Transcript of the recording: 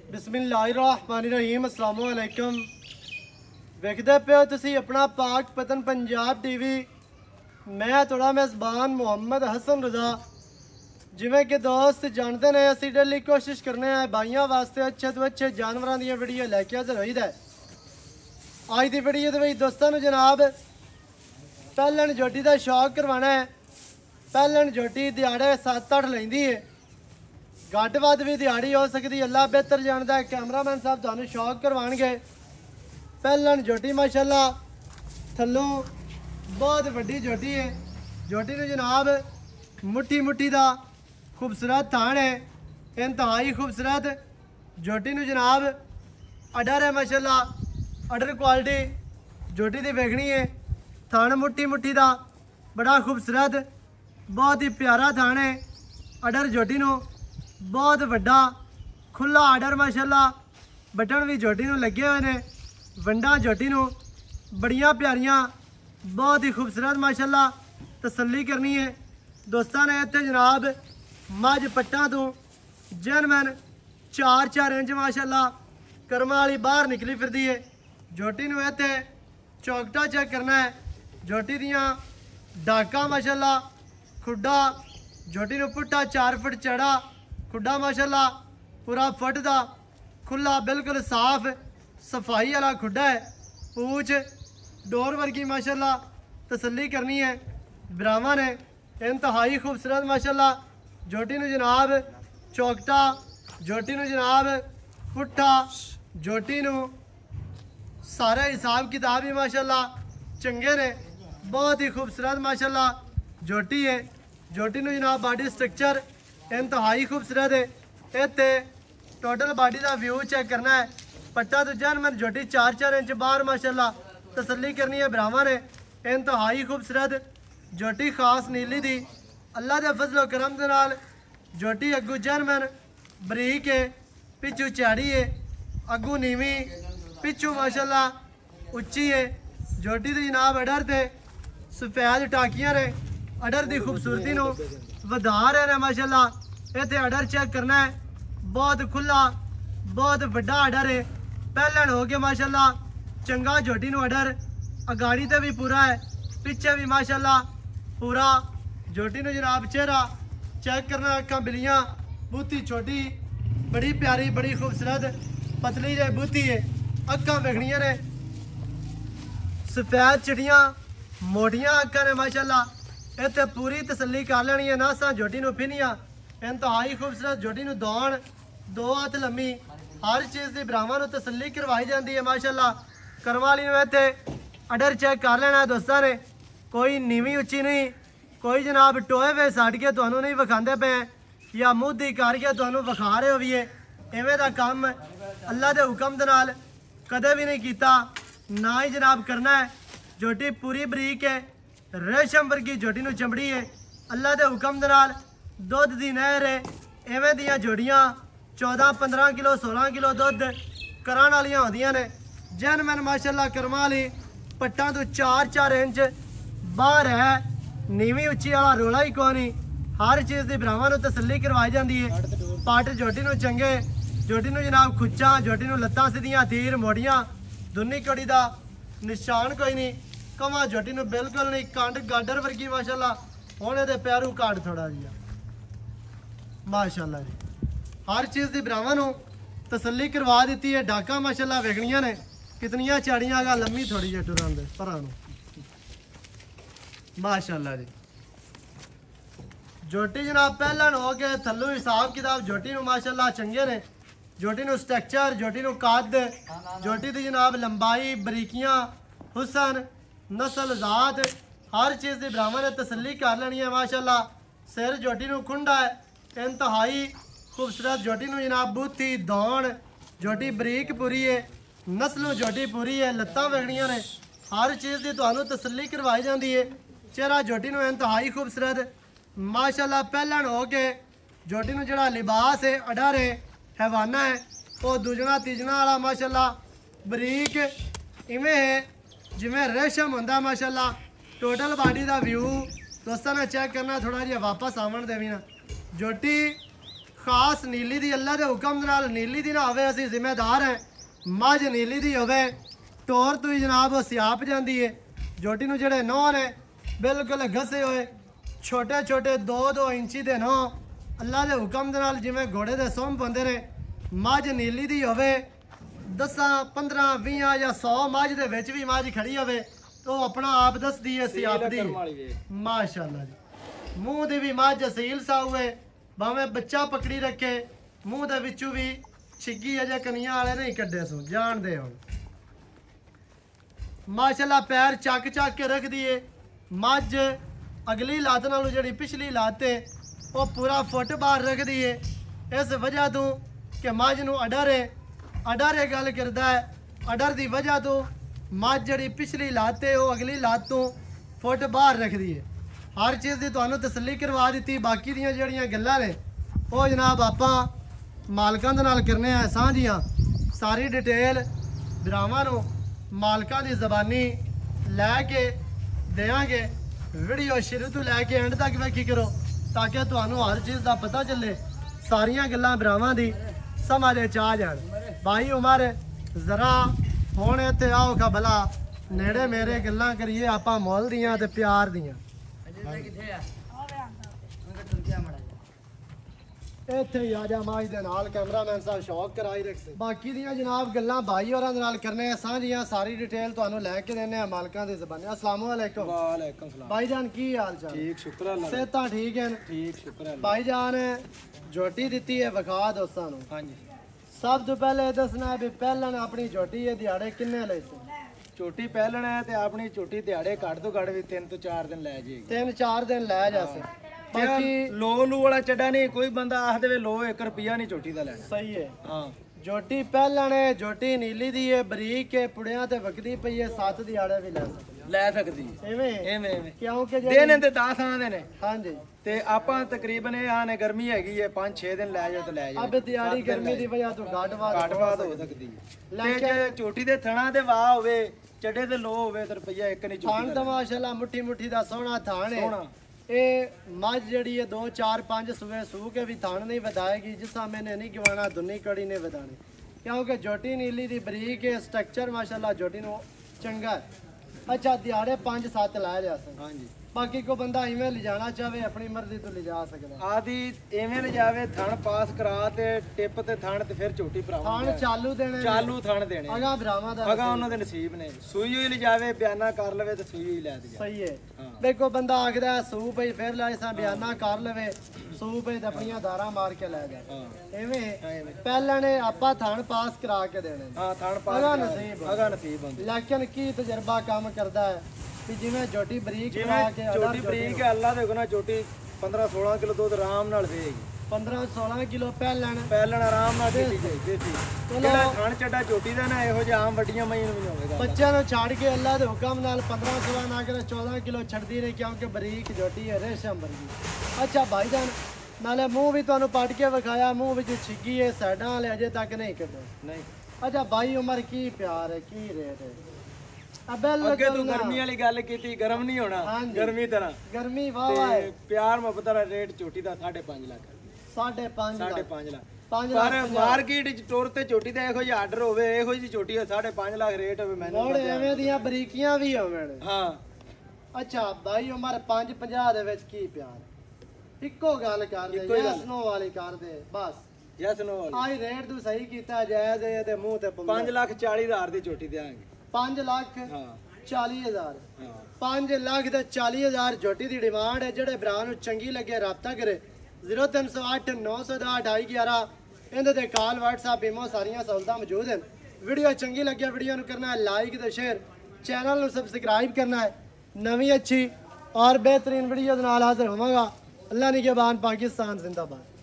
बिस्मिल्लाहिर्रहमानिर्रहीम अस्सलाम वालेकुम। वेखदे पे हो तुसी अपना पाक पतन पंजाब टीवी। मैं थोड़ा मेज़बान मुहम्मद हसन रज़ा। जिमें कि दोस्त जानते ने असी डेली कोशिश करने हैं भाइयों वास्ते अच्छे तो अच्छे जानवरों दी वीडियो लैके हाज़र होई दा। अज की वीडियो दे विच दोस्तों नूं जनाब पहलन जोटी का शौक करवाना है। पहलन जोटी दिहाड़े 7-8 लैंदी है, घट वध भी दिहाड़ी हो सकती, अल्लाह बेहतर जानता है। कैमरामैन साहब तुहानूं शौक करवाएंगे। पहलन जोटी माशाल्लाह थल्लों बहुत वड्डी जोटी है। जोटी नूं जनाब मुट्ठी मुट्ठी दा खूबसूरत थान है, इंतहाई खूबसूरत जोटी नूं जनाब अडर है माशाल्लाह, अडर क्वालिटी जोटी दी वेखनी है। थान मुट्ठी मुट्ठी दा बड़ा खूबसूरत बहुत ही प्यारा थान है। अडर जोटी नूं बहुत वड्डा खुला आर्डर माशाल्लाह, बटन भी जोटी नूं लगे हुए ने। वंडा जोटी नूं बड़ियां प्यारियां बहुत ही खूबसूरत माशाल्लाह तसल्ली करनी है दोस्तों ने। इत्थे जनाब मझ पट्टां तो जनमन 4-4 इंच माशाल्लाह कर्मा वाली बाहर निकली फिरदी है। जोटी नूं इत्थे चौकटा चेक करना है। जोटी दियां डाका माशाल्लाह, खुड्डा जोटी नूं पुट्ठा 4 फुट चढ़ा खुड्डा माशाल्लाह पूरा फुट दा खुला बिल्कुल साफ सफाई वाला खुड्डा है। पूछ डोर वर्गी माशाल्लाह तसल्ली करनी है। ब्राह्मण ने इंतहाई खूबसूरत माशाल्लाह जोटी नूं जनाब चौकटा, जोटी नूं जनाब पुट्ठा, जोटी नूं सारे हिसाब किताब भी माशाल्लाह चंगे ने। बहुत ही खूबसूरत माशाल्लाह जोटी है। जोटी नूं जनाब बॉडी स्ट्रक्चर इंतहाई खूबसूरत है। इत्थे टोटल बॉडी का व्यू चेक करना है। पट्टा तो जनमन जोटी 4-4 इंच बाहर माशाल्लाह तसल्ली करनी है। ब्राह्मण ने इंतहाई खूबसूरत जोटी खास नीली दी अल्लाह के फजलो करम दे नाल जोटी अगू जनमन बरीक है, पिछू चैड़ी है, अगू नीवी, पिछू माशाल्लाह उच्ची है। जोटी दी जनाब अडर ते सफेद टाकियां ने, अडर की खूबसूरती नूं वधा रहे हैं माशाल्लाह। इत्थे अडर चेक करना है, बहुत खुला बहुत वड्डा अडर है। पहलन हो गया माशाल्लाह चंगा जोटी नूं अडर अगाड़ी ते भी पूरा है, पिछे भी माशाल्लाह पूरा। जोटी नूं जनाब चेहरा चेक करना, अक्खां बिलियां, बूथी छोटी बड़ी प्यारी बड़ी खूबसूरत पतली जे बूथी है। अक्खां वेखनियां ने सफेद चिड़ियां मोटियां अक्खां ने माशाल्लाह। इत्थे पूरी तसल्ली कर लेनी है। नासा जोटी नूं फिनिया इंतहाई खूबसूरत जोटी नूं दौड़ 2 हाथ लम्मी हर चीज़ की ब्राह्मण नूं तसल्ली करवाई जाती है माशाल्लाह। करम वाली नूं इत्थे अडर चेक कर लेना है दोस्तों ने। कोई नीवी उच्ची नहीं, कोई जनाब टोए वे सट के तुहानूं नहीं विखांदे पे या मुद्दी करके तुहानूं विखा रहे हो भी है। इवें दा काम अल्लाह के हुक्म दे नाल कदे भी नहीं कीता, ना ही जनाब करना है। जोटी पूरी बरीक है, रेशम वर्गी जोटी नूं चमड़ी है। अल्लाह के हुक्म दे नाल दुध दी नहर है। इवें दियां जोड़ियां 14-15 किलो 16 किलो दुध कराण वालियां होंदियां ने। जनमन माशाल्लाह कर्मा वाली पट्टां तो 4-4 इंच बाहर है, नीवी उच्ची वाला रोला ही कोई नहीं। हर चीज़ की ब्राह्मण नूं तसल्ली करवाई जाती है। पट जोटी नूं चंगे, जोटी नूं जनाब खुच्चां, जोटी नूं लत्तां सीधियां, तीर मोड़ियां, दुन्नी कड़ी दा निशान कोई नहीं। कमा जोटी नूं बिल्कुल नहीं, कंड गाडर वर्गी माशाल्लाह। हुण इहदे पैरू काट थोड़ा जिहा माशाल्लाह जी। हर चीज़ की ब्राह्मण नूं तसल्ली करवा दी है। डाका माशाल्लाह वेखनियां ने कितनियां चाड़ियां गा लम्मी थोड़ी जी टुरां दे भरा नूं माशाल्लाह जी। जोटी जनाब पहलन हो गए थल्लों हिसाब किताब जोटी नूं माशाल्लाह चंगे ने। जोटी नूं स्ट्रक्चर, जोटी नूं कद, जोटी दी जनाब लंबाई, बरीकियां, हुसन, नस्ल, जात हर चीज़ की ब्राह्मण ने तसल्ली कर लेनी है माशाल्लाह। सिर जोटी नूं खुंडा है, इंतहाई खूबसूरत जोटी नूं जनाब बूथी दौड़ जोटी बरीक पूरी है, नस्लों जोटी पूरी है। लत्तां वेखनियां ने, हर चीज़ की तुहानूं तसल्ली करवाई जाती है। चेहरा जोटी नूं इंतहाई खूबसूरत माशाल्लाह। पहलन हो के जोटी नूं जिहड़ा लिबास है अडर है हैवाना है वो दूजना तीजना वाला माशाल्लाह बरीक इवें है जिवें रेशम होंदा माशाल्लाह। टोटल बॉडी का व्यू दोस्तों ने चेक करना, थोड़ा जिहा वापस आवन देवी ना। जोटी ਖਾਸ ਨੀਲੀ ਦੀ ਅੱਲਾ ਦੇ ਹੁਕਮ ਦੇ ਨਾਲ ਨੀਲੀ ਦੀ ਨਾ ਹੋਵੇ ਅਸੀਂ ਜ਼ਿੰਮੇਦਾਰ ਹੈ ਮੱਝ ਨੀਲੀ ਦੀ ਹੋਵੇ ਟੋਰ ਤੋਂ ਹੀ ਜਨਾਬ ਉਹ ਸਿਆਪ ਜਾਂਦੀ ਹੈ ਜੋਟੀ ਨੂੰ ਜਿਹੜੇ ਨੌ ਨੇ ਬਿਲਕੁਲ ਘਸੇ ਹੋਏ ਛੋਟੇ ਛੋਟੇ 2-2 ਇੰਚੀ ਦੇ ਨੌ ਅੱਲਾ ਦੇ ਹੁਕਮ ਦੇ ਨਾਲ ਜਿਵੇਂ ਘੋੜੇ ਦੇ ਸੁੰਭ ਹੁੰਦੇ ਨੇ ਮੱਝ ਨੀਲੀ ਦੀ ਹੋਵੇ 10 15 20 ਜਾਂ 100 ਮੱਝ ਦੇ ਵਿੱਚ ਵੀ ਮੱਝ ਖੜੀ ਹੋਵੇ ਉਹ ਆਪਣਾ ਆਪ ਦੱਸਦੀ ਹੈ ਸਿਆਪ ਦੀ ਮਾਸ਼ਾਅੱਲਾ ਜੀ ਮੂੰਹ ਦੀ ਵੀ ਮੱਝ ਅਸੀਲ ਸਾਊ ਹੈ ਭਾਵੇਂ ਬੱਚਾ ਪਕੜੀ ਰੱਖੇ ਮੂੰਹ ਦੇ ਵਿੱਚੋਂ ਵੀ ਛਿੱਗੀ ਅਜੇ ਕਨੀਆਂ ਵਾਲੇ ਨਹੀਂ ਕੱਢੇ ਸੋ ਜਾਣਦੇ ਹੁਣ ਮਾਸ਼ਾਅੱਲਾ ਪੈਰ ਚੱਕ ਚੱਕ ਕੇ ਰੱਖ ਦਈਏ ਮੱਝ ਅਗਲੀ ਲਾਤ ਨਾਲੋਂ ਜਿਹੜੀ ਪਿਛਲੀ ਲਾਤ ਹੈ ਉਹ ਪੂਰਾ ਫੁੱਟ ਬਾਹਰ ਰੱਖ ਦਈਏ ਇਸ ਵਜ੍ਹਾ ਤੋਂ ਕਿ ਮੱਝ ਨੂੰ ਅਡਰ ਹੈ ਗੱਲ ਕਰਦਾ ਹੈ ਅਡਰ ਦੀ ਵਜ੍ਹਾ ਤੋਂ ਮੱਝ ਜਿਹੜੀ ਪਿਛਲੀ ਲਾਤ ਹੈ ਉਹ ਅਗਲੀ ਲਾਤ ਤੋਂ ਫੁੱਟ ਬਾਹਰ ਰੱਖਦੀ ਹੈ ਹਰ ਚੀਜ਼ ਦੀ ਤੁਹਾਨੂੰ ਤਸੱਲੀ ਕਰਵਾ ਦਿੱਤੀ ਬਾਕੀ ਦੀਆਂ ਜਿਹੜੀਆਂ ਗੱਲਾਂ ਨੇ ਉਹ ਜਨਾਬ ਆਪਾਂ ਮਾਲਕਾਂ ਦੇ ਨਾਲ ਕਰਨੇ ਆ ਸਾਂਝੀਆਂ ਸਾਰੀ ਡਿਟੇਲ ਭਰਾਵਾਂ ਨੂੰ ਮਾਲਕਾਂ ਦੀ ਜ਼ਬਾਨੀ ਲੈ ਕੇ ਦੇਵਾਂਗੇ ਵੀਡੀਓ ਸ਼ੁਰੂ ਤੋਂ ਲੈ ਕੇ ਐਂਡ ਤੱਕ ਵੇਖੀ ਕਰੋ ਤਾਂ ਕਿ ਤੁਹਾਨੂੰ ਹਰ ਚੀਜ਼ ਦਾ ਪਤਾ ਚੱਲੇ ਸਾਰੀਆਂ ਗੱਲਾਂ ਭਰਾਵਾਂ ਦੀ ਸਮਝ ਚ ਆ ਜਾਣ ਭਾਈ ਉਮਰ ਜ਼ਰਾ ਹੁਣ ਇੱਥੇ ਆਓ ਖਬਲਾ ਨੇੜੇ ਮੇਰੇ ਗੱਲਾਂ ਕਰੀਏ ਆਪਾਂ ਮੁੱਲ ਦੀਆਂ ਤੇ ਪਿਆਰ ਦੀਆਂ ਇੱਥੇ ਹੀ ਆ ਜਾ ਮਾਝ ਦੇ ਨਾਲ ਕੈਮਰਾਮੈਨ ਸਾਹਿਬ ਸ਼ੌਕ ਕਰਾਈ ਰੱਖੇ ਬਾਕੀ ਦੀਆਂ ਜਨਾਬ ਗੱਲਾਂ ਭਾਈ ਹੋਰਾਂ ਦੇ ਨਾਲ ਕਰਨੇ ਆ ਸਾਂਝੀਆਂ ਸਾਰੀ ਡਿਟੇਲ ਤੁਹਾਨੂੰ ਲੈ ਕੇ ਦੇਣੇ ਆ ਮਾਲਕਾਂ ਦੇ ਜ਼ਬਾਨੇ ਅਸਲਾਮੁ ਅਲੈਕੁਮ ਵਾਲੇਕੁਮ ਸਲਾਮ ਭਾਈ ਜਾਨ ਕੀ ਹਾਲ ਚਾਲ ਠੀਕ ਸ਼ੁਕਰ ਅੱਲਾਹ ਸਿਹਤਾਂ ਠੀਕ ਹਨ ਠੀਕ ਸ਼ੁਕਰ ਅੱਲਾਹ ਭਾਈ ਜਾਨ ਝੋਟੀ ਦਿੱਤੀ ਹੈ ਵਿਖਾ ਦੋਸਤਾਂ ਨੂੰ ਹਾਂਜੀ ਸਭ ਤੋਂ ਪਹਿਲੇ ਦੱਸਣਾ ਵੀ ਪਹਿਲਾਂ ਆਪਣੀ ਝੋਟੀ ਹੈ ਦਿਹਾੜੇ ਕਿੰਨੇ ਲਏ ਸੀ ਝੋਟੀ ਪਹਿਲਣਾ ਹੈ ਤੇ ਆਪਣੀ ਝੋਟੀ ਦਿਹਾੜੇ ਘੱਟ ਤੋਂ ਘੱਟ ਵੀ 3 ਤੋਂ 4 ਦਿਨ ਲੈ ਜਾਏਗੀ 3-4 ਦਿਨ ਲੈ ਜਾਸੇ ਬਾਕੀ ਲੋ ਵਾਲਾ ਚੱਡਾ ਨਹੀਂ ਕੋਈ ਬੰਦਾ ਆਖ ਦੇਵੇ ਲੋ 1 ਰੁਪਿਆ ਨਹੀਂ ਝੋਟੀ ਦਾ ਲੈਣਾ ਸਹੀ ਹੈ ਹਾਂ ਝੋਟੀ ਪਹਿਲਾਂ ਨੇ ਝੋਟੀ ਨੀਲੀ ਦੀ ਹੈ ਬਰੀਕ ਹੈ ਪੁੜਿਆਂ ਤੇ ਵਗਦੀ ਪਈ ਹੈ 7 ਦਿਹਾੜੇ ਵੀ ਲੈ ਸਕਦੀ ਐਵੇਂ ਐਵੇਂ ਕਿਉਂਕਿ ਦਿਨ ਤੇ 10 ਆਂਦੇ ਨੇ ਹਾਂਜੀ ਤੇ ਆਪਾਂ ਤਕਰੀਬਨ ਇਹ ਆਨੇ ਗਰਮੀ ਹੈਗੀ ਹੈ 5-6 ਦਿਨ ਲੈ ਜਾਓ ਤੇ ਲੈ ਜਾਓ ਅਬ ਦਿਹਾੜੀ ਗਰਮੀ ਦੀ ਵਜ੍ਹਾ ਤੋਂ ਘਾਟਵਾਦ ਹੋ ਸਕਦੀ ਹੈ ਤੇ ਜੇ ਝੋਟੀ ਦੇ ਥਣਾ ਤੇ ਵਾਹ ਹੋਵੇ ਚੱਡੇ ਤੇ ਲੋ ਹੋਵੇ ਤੇ ਰੁਪਈਆ 1 ਨਹੀਂ ਥਾਣ ਦਾ ਮਾਸ਼ਾਅੱਲਾ ਮੁੱਠੀ ਮੁੱਠੀ ਦਾ ਸੋਹਣਾ ਥਾਣ ਹੈ ਇਹ ਮੱਝ ਜਿਹੜੀ ਹੈ 2-4-5 ਸੂਏ ਸੂ ਕੇ ਵੀ ਥਾਣ ਨਹੀਂ ਵਧਾਏਗੀ ਜਿਸਾ ਮੈਨੇ ਨਹੀਂ ਗਵਾਣਾ ਦੁਨੀ ਕੜੀ ਨੇ ਵਧਾਣੀ ਕਿਉਂਕਿ ਝੋਟੀ ਨੀਲੀ ਦੀ ਬਰੀਕ ਹੈ ਸਟਰਕਚਰ ਮਾਸ਼ਾਅੱਲਾ ਝੋਟੀ ਨੂੰ ਚੰਗਾ ਹੈ ਅੱਛਾ ਦਿਹਾੜੇ 5-7 ਲਾ ਲਿਆ ਸੀ ਹਾਂਜੀ ਬਾਕੀ ਕੋ ਬੰਦਾ ਇਵੇਂ ਲਿਜਾਣਾ ਚਾਹਵੇ ਆਪਣੀ ਮਰਜ਼ੀ ਤੋਂ ਲਿਜਾ ਸਕਦਾ ਆਦੀ ਐਵੇਂ ਲਿਜਾਵੇ ਥਣ ਪਾਸ ਕਰਾ ਤੇ ਟਿਪ ਤੇ ਥਣ ਤੇ ਫਿਰ ਝੋਟੀ ਭਰਾਵਾਂ ਥਾਣ ਚਾਲੂ ਦੇਣੇ ਚਾਲੂ ਥਣ ਦੇਣੇ ਅਗਾ ਭਰਾਵਾਂ ਦਾ ਅਗਾ ਉਹਨਾਂ ਦੇ ਨਸੀਬ ਨੇ ਸੂਈ ਹੋਈ ਲਿਜਾਵੇ ਬਿਆਨਾ ਕਰ ਲਵੇ ਤੇ ਸੂਈ ਹੋਈ ਲੈ ਦੇ ਸਹੀ ਹੈ ਦੇਖੋ ਬੰਦਾ ਆਖਦਾ ਸੂ ਪਈ ਫਿਰ ਲੈ ਸਾਂ ਬਿਆਨਾ ਕਰ ਲਵੇ ਸੂ ਪਈ ਤੇ ਆਪਣੀਆਂ ਦਾਰਾਂ ਮਾਰ ਕੇ ਲੈ ਜਾ ਐਵੇਂ ਪਹਿਲਾਂ ਨੇ ਆਪਾਂ ਥਣ ਪਾਸ ਕਰਾ ਕੇ ਦੇਣੇ ਹਾਂ ਥਣ ਪਾਸ ਅਗਾ ਨਸੀਬ ਹੁੰਦਾ ਲੇਕਿਨ ਕੀ ਤਜਰਬਾ ਕੰਮ ਕਰਦਾ ਹੈ ਵੀ ਜਿਵੇਂ ਝੋਟੀ ਬਰੀਕ ਜਿਵੇਂ ਝੋਟੀ ਬਰੀਕ ਹੈ ਅੱਲਾ ਦੇਖੋ ਨਾ ਝੋਟੀ 15-16 ਕਿਲੋ ਦੁੱਧ ਆਰਾਮ ਨਾਲ ਦੇਗੀ 15-16 ਕਿਲੋ ਪਹਿਲਣ ਆਰਾਮ ਨਾਲ ਦੇਤੀ ਦੇਤੀ ਜਿਹੜਾ ਖਾਣ ਚੱਡਾ ਝੋਟੀ ਦਾ ਨਾ ਇਹੋ ਜਿਹਾ ਆਮ ਵੱਡੀਆਂ ਮਈਆਂ ਨੂੰ ਨਹੀਂ ਹੋਵੇਗਾ ਬੱਚਿਆਂ ਨੂੰ ਛੱਡ ਕੇ ਅੱਲਾ ਦੇ ਹੁਕਮ ਨਾਲ 15-16 ਨਾ ਕਰੇ 14 ਕਿਲੋ ਛੱਡਦੀ ਰਹੀ ਕਿਉਂਕਿ ਬਰੀਕ ਝੋਟੀ ਹੈ ਰੇਸ਼ਮ ਵਰਗੀ ਅੱਛਾ ਭਾਈ ਜਾਨ ਨਾਲੇ ਮੂੰਹ ਵੀ ਤੁਹਾਨੂੰ ਪੱਟ ਕੇ ਵਿਖਾਇਆ ਮੂੰਹ ਵਿੱਚ ਛਿੱਗੀ ਹੈ ਸਾਈਡਾਂ ਵਾਲੇ ਅਜੇ ਤੱਕ ਨਹੀਂ ਕੱਢੇ ਨਹੀਂ ਅੱਛਾ ਭਾਈ ਉਮਰ ਕੀ ਪਿਆਰ ਹੈ ਕੀ ਰੇਟ ਹੈ ਅੱਗੇ ਤੂੰ ਗਰਮੀ ਵਾਲੀ ਗੱਲ ਕੀਤੀ ਗਰਮ ਨਹੀਂ ਹੋਣਾ ਗਰਮੀ ਤਰ੍ਹਾਂ ਗਰਮੀ ਵਾਵਾ ਹੈ ਪਿਆਰ ਮੁਹੱਬਤ ਦਾ ਰੇਟ ਝੋਟੀ ਦਾ 5.5 ਲੱਖ 5.5 ਲੱਖ ਪਰ ਮਾਰਕੀਟ ਚ ਟੋਰ ਤੇ ਝੋਟੀ ਦਾ ਇਹੋ ਜਿਹਾ ਆਰਡਰ ਹੋਵੇ ਇਹੋ ਜਿਹੀ ਝੋਟੀ 5.5 ਲੱਖ ਰੇਟ ਹੋਵੇ ਮੈਨੂੰ ਹੁਣ ਐਵੇਂ ਦੀਆਂ ਬਰੀਕੀਆਂ ਵੀ ਹੋਵਣ ਹਾਂ ਅੱਛਾ ਭਾਈ ਉਮਰ 5.50 ਦੇ ਵਿੱਚ ਕੀ ਪਿਆਰ ਇੱਕੋ ਗੱਲ ਕਰਦੇ ਯੈਸ ਨੋ ਵਾਲੀ ਕਰਦੇ ਬਸ ਯੈਸ ਨੋ ਆਈ ਰੇਟ ਤੂੰ ਸਹੀ ਕੀਤਾ ਜਾਇਜ਼ ਹੈ ਤੇ ਮੂੰਹ ਤੇ 5,40,000 ਦੀ ਝੋਟੀ ਦੇਾਂਗੇ 5,40,000 5,40,000 ਝੋਟੀ ਦੀ ਡਿਮਾਂਡ ਹੈ ਜਿਹੜੇ ਭਰਾ ਨੂੰ ਚੰਗੀ ਲੱਗੇ ਰਾਬਤਾ ਕਰੇ 0308 910 2811 ਇਹਦੇ ਤੇ ਕਾਲ WhatsApp ਇਮੋ ਸਾਰੀਆਂ ਸਹੂਲਤਾਂ ਮੌਜੂਦ ਹਨ ਵੀਡੀਓ ਚੰਗੀ ਲੱਗੇ ਵੀਡੀਓ ਨੂੰ ਕਰਨਾ ਹੈ ਲਾਈਕ ਤੇ ਸ਼ੇਅਰ ਚੈਨਲ ਨੂੰ ਸਬਸਕ੍ਰਾਈਬ ਕਰਨਾ ਹੈ ਨਵੀਂ ਅੱਛੀ और बेहतरीन वीडियो नाल हाजिर होवांगा अल्लाह निगहबान पाकिस्तान जिंदाबाद।